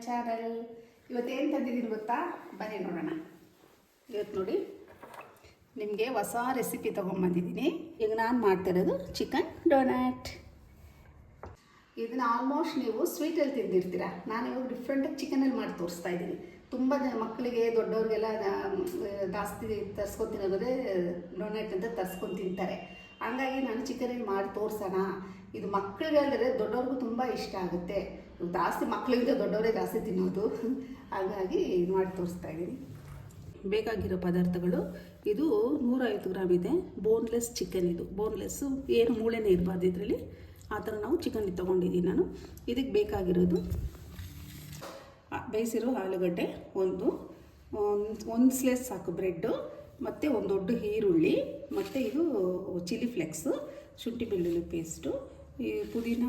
Channel. ಇವತ್ತೇನು ತಂದಿದ್ದೀನಿ ಗೊತ್ತಾ? ಬನ್ನಿ ನೋಡೋಣ. ಇವತ್ತು ನೋಡಿ ನಿಮಗೆ ಹೊಸ ರೆಸಿಪಿ ತೊಗೊಂಬಂದಿದ್ದೀನಿ. ಈಗ ನಾನು ಮಾಡ್ತಿರೋದು ಚಿಕನ್ ಡೋನಟ್. ಇದನ್ನು ಆಲ್ಮೋಸ್ಟ್ ನೀವು ಸ್ವೀಟಲ್ಲಿ ತಿಂದಿರ್ತೀರ. ನಾನು ಇವಾಗ ಡಿಫ್ರೆಂಟಾಗಿ ಚಿಕನಲ್ಲಿ ಮಾಡಿ ತೋರಿಸ್ತಾ ಇದ್ದೀನಿ. ತುಂಬ ಜನ ಮಕ್ಕಳಿಗೆ ದೊಡ್ಡವ್ರಿಗೆಲ್ಲ ಜಾಸ್ತಿ ತರಿಸ್ಕೊತಿರೋದೇ ಡೋನಟ್ ಅಂತ ತರಿಸ್ಕೊಂಡು ತಿಂತಾರೆ. ಹಂಗಾಗಿ ನಾನು ಚಿಕನಲ್ಲಿ ಮಾಡಿ ತೋರಿಸೋಣ. ಇದು ಮಕ್ಕಳಿಗೆ ದೊಡ್ಡವ್ರಿಗೂ ತುಂಬ ಇಷ್ಟ ಆಗುತ್ತೆ. ಜಾಸ್ತಿ ಮಕ್ಕಳಿಂದ ದೊಡ್ಡವರೇ ಜಾಸ್ತಿ ತಿನ್ನೋದು. ಹಾಗಾಗಿ ಮಾಡಿ ತೋರಿಸ್ತಾ ಇದ್ದೀನಿ. ಬೇಕಾಗಿರೋ ಪದಾರ್ಥಗಳು ಇದು 150 ಗ್ರಾಮ್ ಇದೆ. Boneless chicken. ಇದು ಬೋನ್ಲೆಸ್ಸು, ಏನು ಮೂಳೆನೇ ಇರಬಾರ್ದು ಇದರಲ್ಲಿ. ಆ ಥರ ನಾವು ಚಿಕನ್ ತೊಗೊಂಡಿದ್ದೀನಿ ನಾನು. ಇದಕ್ಕೆ ಬೇಕಾಗಿರೋದು ಬೇಯಿಸಿರೋ ಆಲೂಗಡ್ಡೆ ಒಂದು ಸ್ಲೇಸ್ ಸಾಕು, ಬ್ರೆಡ್ಡು, ಮತ್ತು ಒಂದು ದೊಡ್ಡ ಈರುಳ್ಳಿ, ಮತ್ತು ಇದು ಚಿಲ್ಲಿ ಫ್ಲೆಕ್ಸು, ಶುಂಠಿ ಬೆಳ್ಳುಳ್ಳಿ ಪೇಸ್ಟು, ಈ ಪುದೀನ,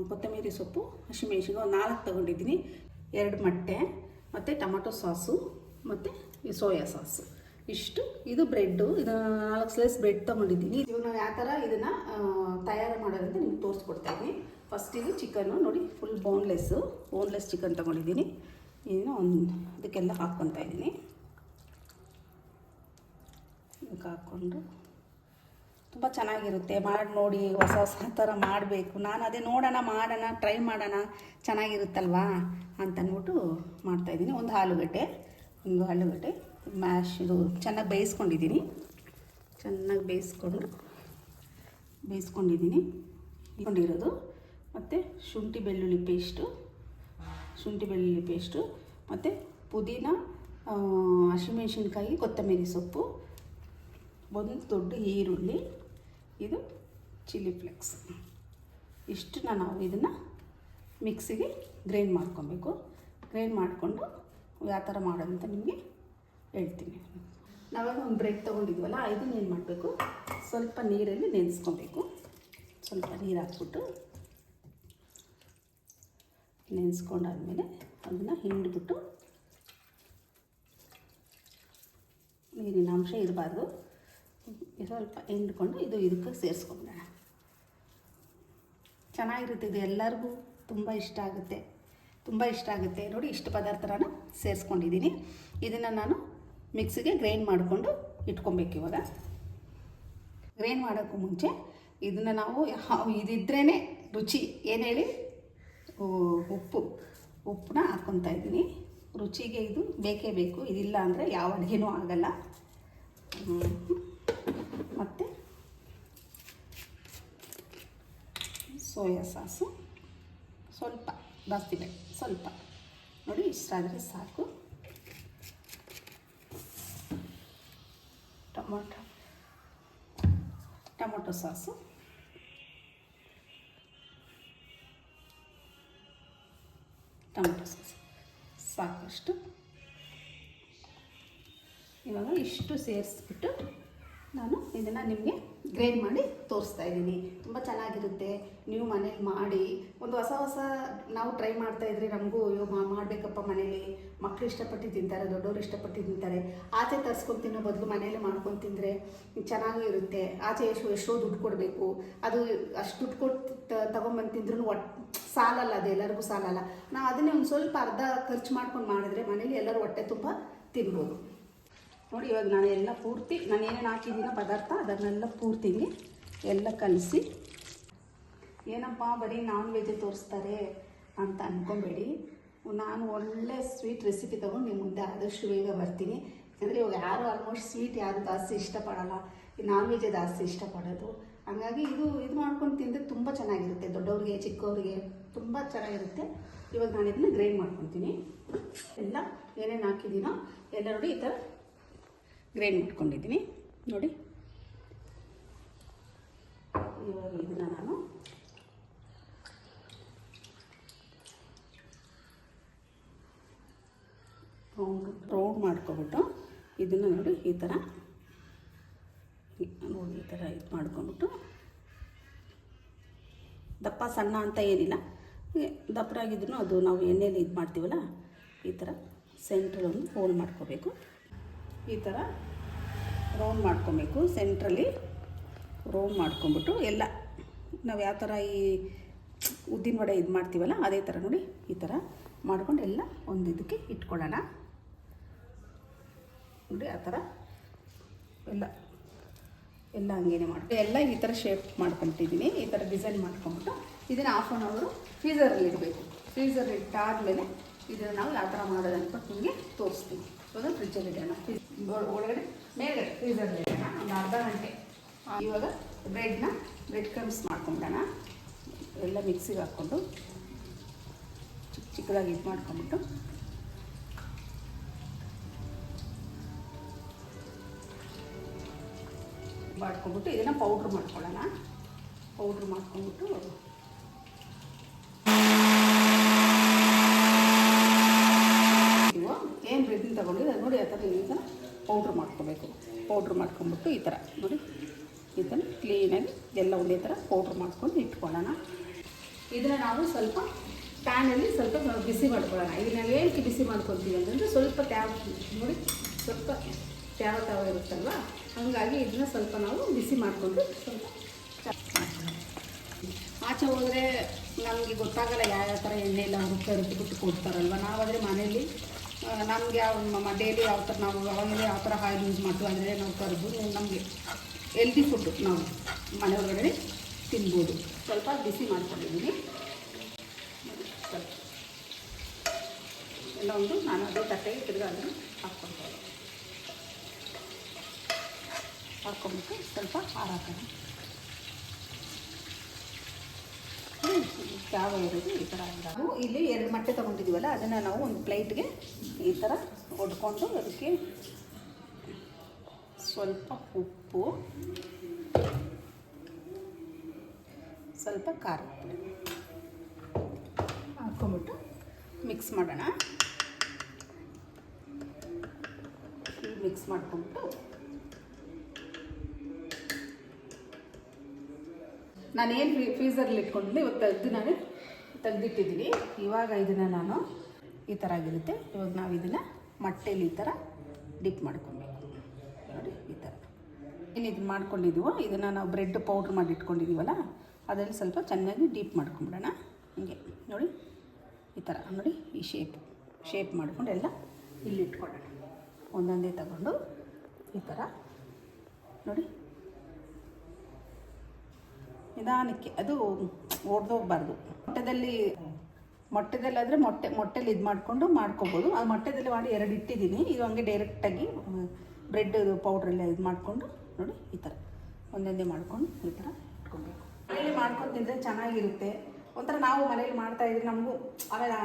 ಕೊತ್ತಂಬರಿ ಸೊಪ್ಪು, ಹಸಿಮೆಣಸಿನ ಒಂದು 4 ತೊಗೊಂಡಿದ್ದೀನಿ, 2 ಮೊಟ್ಟೆ, ಮತ್ತು ಟೊಮಟೊ ಸಾಸು, ಮತ್ತು ಸೋಯಾ ಸಾಸು. ಇಷ್ಟು. ಇದು ಬ್ರೆಡ್ಡು. ಇದು 4 ಸ್ಲೈಸ್ ಬ್ರೆಡ್ ತೊಗೊಂಡಿದ್ದೀನಿ. ಇವಾಗ ನಾವು ಯಾವ ಥರ ಇದನ್ನು ತಯಾರು ಮಾಡೋದಂತ ನಿಮ್ಗೆ ತೋರಿಸ್ಕೊಡ್ತಾಯಿದ್ದೀನಿ. ಫಸ್ಟ್ ಇದು ಚಿಕನ್ನು ನೋಡಿ, ಫುಲ್ ಬೋನ್ಲೆಸ್ ಚಿಕನ್ ತೊಗೊಂಡಿದ್ದೀನಿ. ಇದನ್ನು ಅದಕ್ಕೆಲ್ಲ ಹಾಕ್ಕೊತಾ ಇದ್ದೀನಿ. ಇದಕ್ಕೆ ಹಾಕ್ಕೊಂಡು ತುಂಬ ಚೆನ್ನಾಗಿರುತ್ತೆ. ಮಾಡಿ ನೋಡಿ, ಹೊಸ ಥರ ಮಾಡಬೇಕು. ನಾನು ಅದೇ ಮಾಡೋಣ, ಟ್ರೈ ಮಾಡೋಣ, ಚೆನ್ನಾಗಿರುತ್ತಲ್ವಾ ಅಂತ ಅಂದ್ಬಿಟ್ಟು ಮಾಡ್ತಾಯಿದ್ದೀನಿ. ಒಂದು ಆಲೂಗಡ್ಡೆ ಮ್ಯಾಶ್ ಇದು ಚೆನ್ನಾಗಿ ಬೇಯಿಸ್ಕೊಂಡಿದ್ದೀನಿ. ಇಟ್ಕೊಂಡಿರೋದು. ಮತ್ತು ಶುಂಠಿ ಬೆಳ್ಳುಳ್ಳಿ ಪೇಸ್ಟು, ಮತ್ತು ಪುದೀನ, ಹಸಿಮೆಣಸಿನ್ಕಾಯಿ, ಕೊತ್ತಂಬರಿ ಸೊಪ್ಪು, ಒಂದು ದೊಡ್ಡ ಈರುಳ್ಳಿ, ಇದು ಚಿಲ್ಲಿ ಫ್ಲೆಕ್ಸ್. ಇಷ್ಟನ್ನ ನಾವು ಇದನ್ನು ಮಿಕ್ಸಿಗೆ ಗ್ರೈಂಡ್ ಮಾಡ್ಕೊಬೇಕು. ಗ್ರೈಂಡ್ ಮಾಡಿಕೊಂಡು ಯಾವ ಥರ ಮಾಡೋದಂತ ನಿಮಗೆ ಹೇಳ್ತೀನಿ. ನಾವಾಗ ಒಂದು ಬ್ರೆಡ್ ತೊಗೊಂಡಿದ್ವಲ್ಲ, ಇದನ್ನ ಏನು ಮಾಡಬೇಕು, ಸ್ವಲ್ಪ ನೀರಲ್ಲಿ ನೆನೆಸ್ಕೊಬೇಕು. ಸ್ವಲ್ಪ ನೀರು ಹಾಕ್ಬಿಟ್ಟು ನೆನೆಸ್ಕೊಂಡಾದ್ಮೇಲೆ ಅದನ್ನು ಹಿಂಡ್ಬಿಟ್ಟು, ನೀರಿನ ಅಂಶ ಇರಬಾರ್ದು, ಸ್ವಲ್ಪ ಹಿಂಡ್ಕೊಂಡು ಇದಕ್ಕೆ ಸೇರಿಸ್ಕೊಂಬಿಡೋಣ. ಚೆನ್ನಾಗಿರುತ್ತೆ. ಇದು ಎಲ್ಲರಿಗೂ ತುಂಬ ಇಷ್ಟ ಆಗುತ್ತೆ. ನೋಡಿ, ಇಷ್ಟು ಪದಾರ್ಥ ನಾನು ಸೇರಿಸ್ಕೊಂಡಿದ್ದೀನಿ. ಇದನ್ನು ನಾನು ಮಿಕ್ಸಿಗೆ ಗ್ರೈಂಡ್ ಮಾಡಿಕೊಂಡು ಇಟ್ಕೊಬೇಕು. ಇವಾಗ ಗ್ರೈಂಡ್ ಮಾಡೋಕ್ಕೂ ಮುಂಚೆ ಇದನ್ನು ನಾವು ಇದಿದ್ರೇ ರುಚಿ, ಏನು ಹೇಳಿ, ಉಪ್ಪನ್ನ ಹಾಕ್ಕೊತಾ ಇದ್ದೀನಿ. ರುಚಿಗೆ ಇದು ಬೇಕೇ ಬೇಕು. ಇದಿಲ್ಲ ಅಂದರೆ ಯಾವ ಅಡುಗೆನೂ ಆಗಲ್ಲ. ಮತ್ತು ಸೋಯಾ ಸಾಸು ಸ್ವಲ್ಪ ಜಾಸ್ತಿ ಬೇಕು, ಸ್ವಲ್ಪ ನೋಡಿ, ಇಷ್ಟಾದರೆ ಸಾಕು. ಟೊಮೊಟೊ ಸಾಸು, ಸಾಕಷ್ಟು. ಇವಾಗ ಇಷ್ಟು ಸೇರಿಸ್ಬಿಟ್ಟು ನಾನು ಇದನ್ನು ನಿಮಗೆ ಗ್ರೈಂಡ್ ಮಾಡಿ ತೋರಿಸ್ತಾ ಇದ್ದೀನಿ. ತುಂಬ ಚೆನ್ನಾಗಿರುತ್ತೆ. ನೀವು ಮನೇಲಿ ಮಾಡಿ ಒಂದು ಹೊಸ ನಾವು ಟ್ರೈ ಮಾಡ್ತಾಯಿದ್ರೆ ನಮಗೂ ಮಾಡಬೇಕಪ್ಪ ಮನೇಲಿ. ಮಕ್ಕಳು ಇಷ್ಟಪಟ್ಟು ತಿಂತಾರೆ, ದೊಡ್ಡವರು ಇಷ್ಟಪಟ್ಟು ತಿಂತಾರೆ. ಆಚೆ ತರಿಸ್ಕೊಂಡು ತಿನ್ನೋ ಬದಲು ಮನೇಲಿ ಮಾಡ್ಕೊಂಡು ತಿಂದರೆ ಚೆನ್ನಾಗೂ ಇರುತ್ತೆ. ಆಚೆ ಎಷ್ಟೋ ದುಡ್ಡು ಕೊಡಬೇಕು. ಅದು ಅಷ್ಟು ದುಡ್ಡು ಕೊಟ್ಟು ತೊಗೊಂಬಂದು ತಿಂದ್ರೂ ಸಾಲಲ್ಲ, ಅದು ಎಲ್ಲರಿಗೂ ಸಾಲಲ್ಲ. ನಾವು ಅದನ್ನೇ ಒಂದು ಸ್ವಲ್ಪ ಅರ್ಧ ಖರ್ಚು ಮಾಡ್ಕೊಂಡು ಮಾಡಿದ್ರೆ ಮನೇಲಿ ಎಲ್ಲರೂ ಹೊಟ್ಟೆ ತುಂಬ ತಿನ್ಬೋದು. ನೋಡಿ, ಇವಾಗ ನಾನು ಎಲ್ಲ ಪೂರ್ತಿ ನಾನು ಏನೇನು ಹಾಕಿದ್ದೀನೋ ಪದಾರ್ಥ ಅದನ್ನೆಲ್ಲ ಪೂರ್ತಿ ಎಲ್ಲ ಕಲಿಸಿ. ಏನಪ್ಪ ಬರೀ ನಾನ್ ವೆಜ್ ತೋರಿಸ್ತಾರೆ ಅಂತ ಅಂದ್ಕೊಬೇಡಿ. ನಾನು ಒಳ್ಳೆ ಸ್ವೀಟ್ ರೆಸಿಪಿ ತೊಗೊಂಡು ನಿಮ್ಮ ಮುಂದೆ ಆದಷ್ಟು ಬೇಗ ಬರ್ತೀನಿ. ಯಾಕಂದರೆ ಇವಾಗ ಆಲ್ಮೋಸ್ಟ್ ಸ್ವೀಟ್ ಯಾರು ಜಾಸ್ತಿ ಇಷ್ಟಪಡೋಲ್ಲ, ಈ ನಾನ್ ವೆಜ್ಜೇ ಜಾಸ್ತಿ ಇಷ್ಟಪಡೋದು. ಹಾಗಾಗಿ ಇದು ಮಾಡ್ಕೊಂಡು ತಿಂದರೆ ತುಂಬ ಚೆನ್ನಾಗಿರುತ್ತೆ. ದೊಡ್ಡವ್ರಿಗೆ, ಚಿಕ್ಕವ್ರಿಗೆ ತುಂಬ ಚೆನ್ನಾಗಿರುತ್ತೆ. ಇವಾಗ ನಾನು ಇದನ್ನು ಗ್ರೈಂಡ್ ಮಾಡ್ಕೊತೀನಿ. ಎಲ್ಲ ಏನೇನು ಹಾಕಿದ್ದೀನೋ ಎಲ್ಲ ನೋಡಿ ಈ ಥರ ಗ್ರೈಂಡ್ ಮಾಡ್ಕೊಂಡಿದ್ದೀನಿ. ನೋಡಿ, ಇವಾಗ ಇದನ್ನು ನಾನು ರೌಂಡ್ ಮಾಡ್ಕೊಬಿಟ್ಟು ಇದನ್ನು ನೋಡಿ ಈ ಥರ ಇದು ಮಾಡ್ಕೊಂಬಿಟ್ಟು, ದಪ್ಪ ಸಣ್ಣ ಅಂತ ಏನಿಲ್ಲ, ದಪ್ಪರಾಗಿದ್ದೂ ಅದು ನಾವು ಎಣ್ಣೆಯಲ್ಲಿ ಇದು ಮಾಡ್ತೀವಲ್ಲ, ಈ ಥರ ಸೆಂಟ್ರಲ್ಲೊಂದು ಹೋಲ್ ಮಾಡ್ಕೋಬೇಕು. ಈ ಥರ ರೌಂಡ್ ಮಾಡ್ಕೊಬೇಕು. ಸೆಂಟ್ರಲ್ಲಿ ರೌಂಡ್ ಮಾಡ್ಕೊಂಬಿಟ್ಟು ಎಲ್ಲ ನಾವು ಯಾವ ಥರ ಈ ಉದ್ದಿನ ವಡೆ ಇದು ಮಾಡ್ತೀವಲ್ಲ ಅದೇ ಥರ ನೋಡಿ ಈ ಥರ ಮಾಡ್ಕೊಂಡು ಎಲ್ಲ ಒಂದು ಇದಕ್ಕೆ ಇಟ್ಕೊಳ್ಳೋಣ. ನೋಡಿ ಆ ಥರ ಎಲ್ಲ ಹಂಗೇನೆ ಮಾಡಿ ಎಲ್ಲ ಈ ಥರ ಶೇಪ್ ಮಾಡ್ಕೊತಿದ್ದೀನಿ. ಈ ಥರ ಡಿಸೈನ್ ಮಾಡ್ಕೊಂಬಿಟ್ಟು ಇದನ್ನು 1/2 ಅವರು ಫ್ರೀಝರಲ್ಲಿ ಇಡಬೇಕು. ಫ್ರೀಝರ್ ಇಟ್ಟಾದಮೇಲೆ ಇದನ್ನು ನಾವು ಯಾವ ಥರ ಮಾಡೋದು ಅಂದ್ಬಿಟ್ಟು ನಿಮಗೆ ತೋರಿಸ್ತೀನಿ. ಇವಾಗ ಫ್ರಿಜ್ಜಲ್ಲಿ ಇಡೋಣ, ಒಳಗಡೆ ಮೇಲ್ಗಡೆ ಫ್ರೀಝರಲ್ಲಿ ಇಡೋಣ ಒಂದು ಅರ್ಧ ಗಂಟೆ. ಇವಾಗ ಬ್ರೆಡ್ ಕ್ರಮ್ಸ್ ಮಾಡ್ಕೊಂಬಿಡೋಣ. ಎಲ್ಲ ಮಿಕ್ಸಿಗೆ ಹಾಕ್ಕೊಂಡು ಚಿಕ್ಕದಾಗಿ ಇದು ಮಾಡ್ಕೊಂಬಿಟ್ಟು ಬಾಡ್ಕೊಂಬಿಟ್ಟು ಇದನ್ನು ಪೌಡ್ರ್ ಮಾಡ್ಕೊಳ್ಳೋಣ. ಪೌಡ್ರ್ ಮಾಡ್ಕೊಂಬಿಟ್ಟು ನೀವು ಏನು ಬ್ರೆಡ್ನ ತೊಗೊಂಡಿದ್ರೆ ನೋಡಿ ಆ ಥರ ಈಗ ಪೌಡ್ರ್ ಮಾಡ್ಕೊಬೇಕು. ಪೌಡ್ರ್ ಮಾಡ್ಕೊಂಬಿಟ್ಟು ಈ ಥರ ನೋಡಿ ಈ ಥರ ಕ್ಲೀನಾಗಿ ಎಲ್ಲ ಒಂದೇ ಥರ ಪೌಡ್ರ್ ಮಾಡ್ಕೊಂಡು ಇಟ್ಕೊಳ್ಳೋಣ. ಇದನ್ನು ನಾವು ಸ್ವಲ್ಪ ಪ್ಯಾನಲ್ಲಿ ಸ್ವಲ್ಪ ಬಿಸಿ ಮಾಡ್ಕೊಳ್ಳೋಣ. ಇದನ್ನ ಏನಕ್ಕೆ ಬಿಸಿ ಮಾಡ್ಕೊತೀವಿ ಅಂತಂದರೆ ಸ್ವಲ್ಪ ನೋಡಿ ಸ್ವಲ್ಪ ತ್ಯಾವ ಇರುತ್ತಲ್ವ, ಹಾಗಾಗಿ ಇದನ್ನ ಸ್ವಲ್ಪ ನಾವು ಬಿಸಿ ಮಾಡಿಕೊಂಡು ಸ್ವಲ್ಪ ಆಚೆ ಹೋದರೆ ನಮಗೆ ಗೊತ್ತಾಗಲ್ಲ ಯಾವ ಥರ ಎಣ್ಣೆ ಎಲ್ಲ ಕರಿದ್ಬಿಟ್ಟು ಕೊಡ್ತಾರಲ್ವ. ನಾವಾದರೆ ಮನೇಲಿ ನಮಗೆ ಡೈಲಿ ಯಾವ ಥರ ನಾವು ಅವಾಗಲೇ ಯಾವ ಥರ ಆಯಿಲ್ ಯೂಸ್ ಮಾಡ್ತೀವಿ ಅಂದರೆ ನಾವು ಕರೆದು ನಮಗೆ ಹೆಲ್ದಿ ಫುಡ್ಡು ನಾವು ಮನೆ ಒಳಗಡೆ ತಿನ್ಬೋದು. ಸ್ವಲ್ಪ ಬಿಸಿ ಮಾಡ್ಕೊಂಡಿದ್ದೀನಿ ಎಲ್ಲ ಒಂದು ನಾನು ಅದೇ ತಟ್ಟೆಗೆ ತಿರ್ಗಿ ಅದನ್ನು ಹಾಕ್ಕೊಂಬಿಟ್ಟು ಸ್ವಲ್ಪ ಹಾರಾಕೋಣ. ಯಾವ ಇರೋದು ಈ ಥರ ನಾವು ಇಲ್ಲಿ 2 ಮೊಟ್ಟೆ ತೊಗೊಂಡಿದ್ದೀವಲ್ಲ ಅದನ್ನು ನಾವು ಒಂದು ಪ್ಲೇಟ್ಗೆ ಈ ಥರ ಹೊಡ್ಕೊಂಡು ಅದಕ್ಕೆ ಸ್ವಲ್ಪ ಉಪ್ಪು, ಸ್ವಲ್ಪ ಖಾರ ಪುಡಿ ಹಾಕ್ಕೊಂಬಿಟ್ಟು ಮಿಕ್ಸ್ ಮಾಡೋಣ. ಮಿಕ್ಸ್ ಮಾಡ್ಕೊಂಬಿಟ್ಟು ನಾನೇನು ಫ್ರೀಝರಲ್ಲಿ ಇಟ್ಕೊಂಡಿದ್ದೆ ಇವತ್ತು ನಾನು ತೆಗೆದಿಟ್ಟಿದ್ದೀನಿ. ಇವಾಗ ಇದನ್ನು ನಾನು ಈ ಥರ ಆಗಿರುತ್ತೆ. ಇವಾಗ ನಾವು ಇದನ್ನು ಮೊಟ್ಟೆಲಿ ಈ ಥರ ಡಿಪ್ ಮಾಡ್ಕೊಬೇಕು. ನೋಡಿ ಈ ಥರ ಏನು ಇದು ಮಾಡ್ಕೊಂಡಿದ್ದೀವೋ ಇದನ್ನು ನಾವು ಬ್ರೆಡ್ ಪೌಡ್ರ್ ಮಾಡಿ ಇಟ್ಕೊಂಡಿದ್ದೀವಲ್ಲ ಅದರಲ್ಲಿ ಸ್ವಲ್ಪ ಚೆನ್ನಾಗಿ ಡೀಪ್ ಮಾಡ್ಕೊಂಬಿಡೋಣ. ಹೀಗೆ ನೋಡಿ ಈ ಥರ ನೋಡಿ ಈ ಶೇಪ್ ಮಾಡ್ಕೊಂಡು ಎಲ್ಲ ಇಲ್ಲಿ ಇಟ್ಕೊಳ್ಳೋಣ. ಒಂದೊಂದೇ ತಗೊಂಡು ಈ ಥರ ನೋಡಿ ನಿಧಾನಕ್ಕೆ, ಅದು ಒಡೆದೋಗ್ಬಾರ್ದು. ಮೊಟ್ಟೆದಲ್ಲಾದರೆ ಮೊಟ್ಟೆಲಿ ಇದು ಮಾಡ್ಕೊಬೋದು. ಆ ಮೊಟ್ಟೆದಲ್ಲಿ ಮಾಡಿ 2 ಇಟ್ಟಿದ್ದೀನಿ. ಇದು ಹಂಗೆ ಡೈರೆಕ್ಟಾಗಿ ಬ್ರೆಡ್ ಪೌಡ್ರೆಲ್ಲ ಇದು ಮಾಡಿಕೊಂಡು ನೋಡಿ ಈ ಥರ ಒಂದೊಂದೇ ಮಾಡ್ಕೊಂಡು ಈ ಥರ ಇಟ್ಕೊಬೇಕು. ಮನೇಲಿ ಮಾಡ್ಕೊಂಡು ತಿಂದರೆ ಚೆನ್ನಾಗಿರುತ್ತೆ. ಒಂಥರ ನಾವು ಮನೇಲಿ ಮಾಡ್ತಾಯಿದ್ರೆ ನಮಗೂ ಆಮೇಲೆ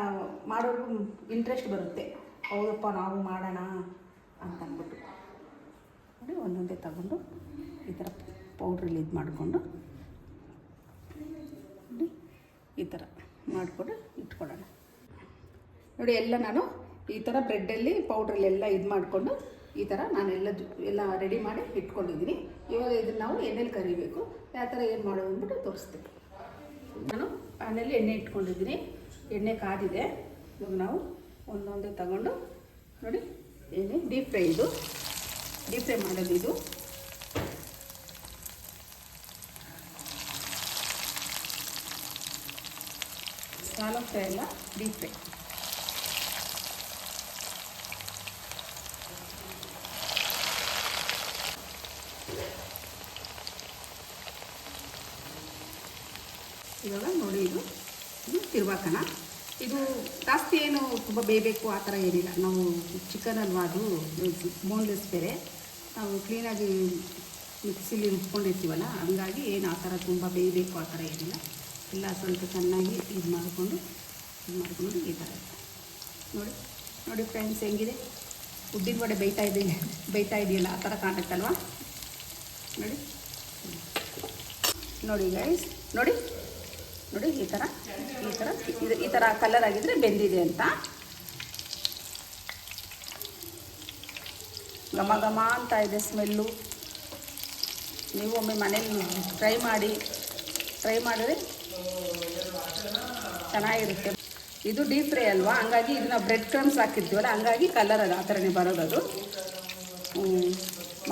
ಮಾಡೋರ್ಗೂ ಇಂಟ್ರೆಸ್ಟ್ ಬರುತ್ತೆ. ಹೌದಪ್ಪ ನಾವು ಮಾಡೋಣ ಅಂತ ಅಂದ್ಬಿಟ್ಟು ನೋಡಿ ಒಂದೊಂದೇ ತಗೊಂಡು ಈ ಥರ ಪೌಡ್ರಲ್ಲಿ ಇದು ಮಾಡಿಕೊಂಡು ಈ ಥರ ಮಾಡಿಕೊಂಡು ಇಟ್ಕೊಳ್ಳೋಣ. ನೋಡಿ ಎಲ್ಲ ನಾನು ಈ ಥರ ಬ್ರೆಡ್ಡಲ್ಲಿ ಪೌಡ್ರಲ್ಲಿ ಎಲ್ಲ ಇದು ಮಾಡಿಕೊಂಡು ಈ ಥರ ಎಲ್ಲ ರೆಡಿ ಮಾಡಿ ಇಟ್ಕೊಂಡಿದ್ದೀನಿ. ಇವಾಗ ಇದನ್ನು ನಾವು ಎಣ್ಣೆಲಿ ಕರಿಬೇಕು. ಯಾವ ಥರ ಏನು ಮಾಡೋದು ಅಂದ್ಬಿಟ್ಟು ತೋರಿಸ್ತೀನಿ. ನಾನು ಪ್ಯಾನಲ್ಲಿ ಎಣ್ಣೆ ಇಟ್ಕೊಂಡಿದ್ದೀನಿ. ಎಣ್ಣೆ ಕಾದಿದೆ. ಇವಾಗ ನಾವು ಒಂದೊಂದೇ ತಗೊಂಡು ನೋಡಿ ಎಣ್ಣೆ ಡೀಪ್ ಫ್ರೈ ಮಾಡೋದು ಇದು. ಶಾಲೋ ಫ್ರೈ ಎಲ್ಲ ಡೀಪ್ ಫ್ರೈ. ಇವಾಗ ನೋಡಿ ಇದು ತಿರ್ವಾಕೋಣ. ಇದು ಜಾಸ್ತಿ ಏನು ತುಂಬ ಬೇಯಬೇಕು ಆ ಥರ ಏನಿಲ್ಲ. ನಾವು ಚಿಕನ್ ಅಲ್ವಾ, ಅದು ಬೋನ್ಲೆಸ್ ಬೇರೆ, ನಾವು ಕ್ಲೀನಾಗಿ ಮಿಕ್ಸಿಲಿ ರುಬ್ಕೊಂಡಿರ್ತೀವಲ್ಲ, ಹಂಗಾಗಿ ಏನು ಆ ಥರ ತುಂಬ ಬೇಯಬೇಕು ಆ ಥರ ಏನಿಲ್ಲ. ಎಲ್ಲ ಸ್ವಲ್ಪ ಚೆನ್ನಾಗಿ ಇದು ಮಾಡಿಕೊಂಡು ಈ ಥರ ನೋಡಿ ಫ್ರೆಂಡ್ಸ್ ಹೆಂಗಿದೆ. ಉದ್ದಿನ ವಡೆ ಬೇಯ್ತಾ ಇದೆಯಲ್ಲ ಆ ಥರ ಕಾಣುತ್ತಲ್ವ. ನೋಡಿ ಗೈಸ್, ನೋಡಿ ಈ ಥರ ಕಲರ್ ಆಗಿದ್ರೆ ಬೆಂದಿದೆ ಅಂತ. ಘಮ ಘಮ ಅಂತ ಇದೆ ಸ್ಮೆಲ್ಲು. ನೀವು ಒಮ್ಮೆ ಮನೇಲಿ ಟ್ರೈ ಮಾಡಿದ್ರೆ ಚೆನ್ನಾಗಿರುತ್ತೆ. ಇದು ಡೀಪ್ ಫ್ರೈ ಅಲ್ವಾ, ಹಂಗಾಗಿ ಇದನ್ನ ಬ್ರೆಡ್ ಕ್ರಮ್ಸ್ ಹಾಕಿರ್ತೀವಲ್ಲ, ಹಂಗಾಗಿ ಕಲರ್ ಅದು ಆ ಥರನೇ ಬರೋದು.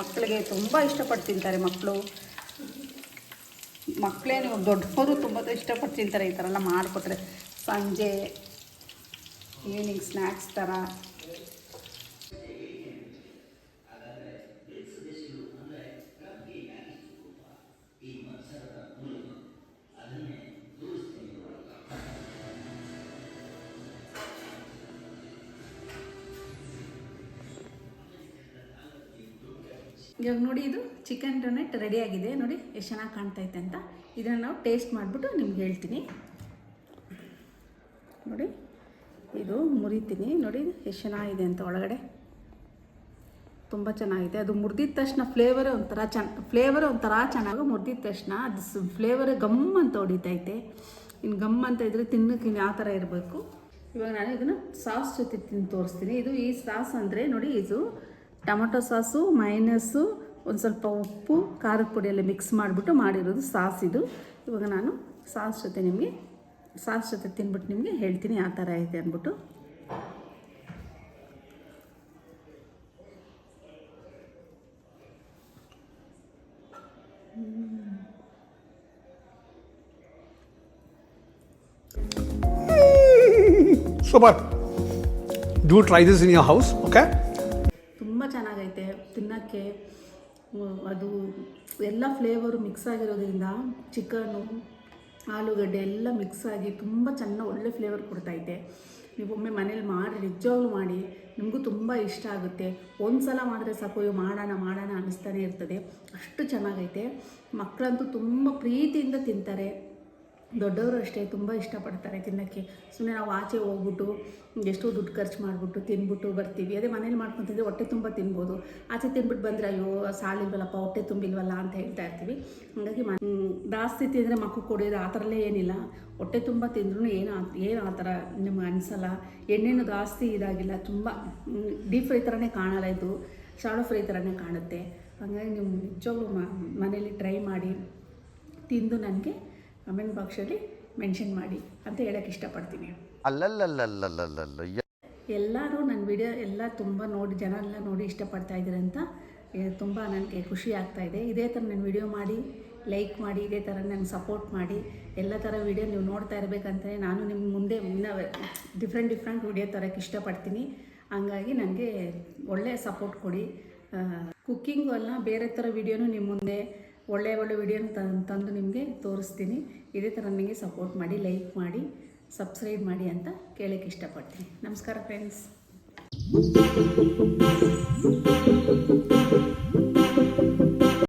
ಮಕ್ಕಳಿಗೆ ತುಂಬ ಇಷ್ಟಪಟ್ಟು ತಿಂತಾರೆ ಮಕ್ಕಳೇನು ದೊಡ್ಡವರು ತುಂಬ ಇಷ್ಟಪಟ್ಟು ತಿಂತಾರೆ. ಈ ಥರ ಎಲ್ಲ ಮಾಡಿಕೊಟ್ರೆ ಸಂಜೆ ಈವ್ನಿಂಗ್ ಸ್ನ್ಯಾಕ್ಸ್ ಥರ. ಇವಾಗ ನೋಡಿ, ಇದು ಚಿಕನ್ ಡೊನೆಟ್ ರೆಡಿಯಾಗಿದೆ. ನೋಡಿ ಎಷ್ಟು ಚೆನ್ನಾಗಿ ಕಾಣ್ತೈತೆ ಅಂತ. ಇದನ್ನು ನಾವು ಟೇಸ್ಟ್ ಮಾಡಿಬಿಟ್ಟು ನಿಮ್ಗೆ ಹೇಳ್ತೀನಿ. ನೋಡಿ, ಇದು ಮುರಿತೀನಿ. ನೋಡಿ ಎಷ್ಟು ಚೆನ್ನಾಗಿದೆ ಅಂತ. ಒಳಗಡೆ ತುಂಬ ಚೆನ್ನಾಗಿದೆ. ಅದು ಮುರಿದಿದ ತಕ್ಷಣ ಫ್ಲೇವರೇ ಒಂಥರ ಚೆನ್ನಾಗಿ ಮುರಿದಿದ ತಕ್ಷಣ ಅದು ಫ್ಲೇವರೇ ಗಮ್ ಅಂತ ಹೊಡಿತೈತೆ. ಇನ್ನು ಗಮ್ ಅಂತ ಇದ್ದರೆ ತಿನ್ನೋಕೆ ಇನ್ನು ಯಾವ ಥರ ಇರಬೇಕು. ಇವಾಗ ನಾನು ಇದನ್ನು ಸಾಸ್ ಜೊತೆ ತಿಂದು ತೋರಿಸ್ತೀನಿ. ಈ ಸಾಸ್ ಅಂದರೆ ನೋಡಿ, ಇದು ಟೊಮೊಟೊ ಸಾಸು, ಮೈನಸ್ಸು, ಒಂದು ಸ್ವಲ್ಪ ಉಪ್ಪು, ಖಾರದ ಪುಡಿ ಎಲ್ಲ ಮಿಕ್ಸ್ ಮಾಡಿಬಿಟ್ಟು ಮಾಡಿರೋದು ಸಾಸ್ ಇದು. ಇವಾಗ ನಾನು ಸಾಸ್ ಜೊತೆ ತಿಂದ್ಬಿಟ್ಟು ನಿಮಗೆ ಹೇಳ್ತೀನಿ ಯಾವ ಥರ ಐತೆ ಅಂದ್ಬಿಟ್ಟು. Super. Do try this in your house, okay? ತುಂಬ ಚೆನ್ನಾಗೈತೆ ತಿನ್ನೋಕ್ಕೆ. ಅದು ಎಲ್ಲ ಫ್ಲೇವರು ಮಿಕ್ಸ್ ಆಗಿರೋದ್ರಿಂದ ಚಿಕನು, ಆಲೂಗಡ್ಡೆ ಎಲ್ಲ ಮಿಕ್ಸ್ ಆಗಿ ತುಂಬ ಚೆನ್ನಾಗಿ ಒಳ್ಳೆ ಫ್ಲೇವರ್ ಕೊಡ್ತೈತೆ. ನೀವು ಒಮ್ಮೆ ಮನೇಲಿ ಮಾಡಿ, ನಿಜವಾಗ್ಲೂ ಮಾಡಿ, ನಿಮಗೂ ತುಂಬ ಇಷ್ಟ ಆಗುತ್ತೆ. ಒಂದು ಸಲ ಮಾಡಿದ್ರೆ ಸಾಕು, ಇವು ಮಾಡೋಣ ಅನ್ನಿಸ್ತಾನೆ ಇರ್ತದೆ. ಅಷ್ಟು ಚೆನ್ನಾಗೈತೆ. ಮಕ್ಕಳಂತೂ ತುಂಬ ಪ್ರೀತಿಯಿಂದ ತಿಂತಾರೆ. ದೊಡ್ಡವರು ಅಷ್ಟೇ ತುಂಬ ಇಷ್ಟಪಡ್ತಾರೆ ತಿನ್ನೋಕ್ಕೆ. ಸುಮ್ಮನೆ ನಾವು ಆಚೆ ಹೋಗ್ಬಿಟ್ಟು ಎಷ್ಟೋ ದುಡ್ಡು ಖರ್ಚು ಮಾಡಿಬಿಟ್ಟು ತಿಂದ್ಬಿಟ್ಟು ಬರ್ತೀವಿ. ಅದೇ ಮನೇಲಿ ಮಾಡ್ಕೊತಿದ್ರೆ ಹೊಟ್ಟೆ ತುಂಬ ತಿನ್ಬೋದು. ಆಚೆ ತಿನ್ಬಿಟ್ಟು ಬಂದರೆ ಅಯ್ಯೋ ಸಾಲಿಲ್ವಲ್ಲಪ್ಪ, ಹೊಟ್ಟೆ ತುಂಬಿಲ್ವಲ್ಲ ಅಂತ ಹೇಳ್ತಾ ಇರ್ತೀವಿ. ಹಾಗಾಗಿ ಜಾಸ್ತಿ ತಿಂದರೆ ಮಕ್ಕಳು ಕೊಡೋದು ಆ ಥರಲ್ಲೇ ಏನಿಲ್ಲ. ಹೊಟ್ಟೆ ತುಂಬ ತಿಂದ್ರೂ ಏನು ಆ ಥರ ನಿಮ್ಗೆ ಅನಿಸಲ್ಲ. ಎಣ್ಣೆನೂ ಜಾಸ್ತಿ ಇದಾಗಿಲ್ಲ. ತುಂಬ ಡೀಪ್ ಫ್ರೈ ಥರನೇ ಕಾಣಲ್ಲ, ಇದು ಶಾಲೋ ಫ್ರೈ ಥರನೇ ಕಾಣುತ್ತೆ. ಹಾಗಾಗಿ ನೀವು ನಿಜವಾಗ್ಲೂ ಮನೇಲಿ ಟ್ರೈ ಮಾಡಿ ತಿಂದು ನನಗೆ ಕಮೆಂಟ್ ಬಾಕ್ಸಲ್ಲಿ ಮೆನ್ಷನ್ ಮಾಡಿ ಅಂತ ಹೇಳೋಕ್ಕೆ ಇಷ್ಟಪಡ್ತೀನಿ. ಎಲ್ಲರೂ ನನ್ನ ವಿಡಿಯೋ ಎಲ್ಲ ತುಂಬ ಜನ ಎಲ್ಲ ನೋಡಿ ಇಷ್ಟಪಡ್ತಾ ಇದ್ದೀರಿ ಅಂತ ತುಂಬ ನನಗೆ ಖುಷಿ ಆಗ್ತಾಯಿದೆ. ಇದೇ ಥರ ನನ್ನ ವಿಡಿಯೋ ಮಾಡಿ ಲೈಕ್ ಮಾಡಿ, ಇದೇ ಥರ ನನಗೆ ಸಪೋರ್ಟ್ ಮಾಡಿ. ಎಲ್ಲ ಥರ ವಿಡಿಯೋ ನೀವು ನೋಡ್ತಾ ಇರಬೇಕಂತಲೇ ನಾನು ನಿಮ್ಮ ಮುಂದೆ ಡಿಫ್ರೆಂಟ್ ವಿಡಿಯೋ ತರೋಕ್ಕೆ ಇಷ್ಟಪಡ್ತೀನಿ. ಹಂಗಾಗಿ ನನಗೆ ಒಳ್ಳೆಯ ಸಪೋರ್ಟ್ ಕೊಡಿ. ಕುಕ್ಕಿಂಗು ಅಲ್ಲ, ಬೇರೆ ಥರ ವಿಡಿಯೋನು ನಿಮ್ಮ ಮುಂದೆ ಒಳ್ಳೆ ವಿಡಿಯೋನ ತಂದು ನಿಮಗೆ ತೋರಿಸ್ತೀನಿ. ಇದೇ ಥರ ನನಗೆ ಸಪೋರ್ಟ್ ಮಾಡಿ, ಲೈಕ್ ಮಾಡಿ, ಸಬ್ಸ್ಕ್ರೈಬ್ ಮಾಡಿ ಅಂತ ಕೇಳೋಕ್ಕೆ ಇಷ್ಟಪಡ್ತೀನಿ. ನಮಸ್ಕಾರ ಫ್ರೆಂಡ್ಸ್.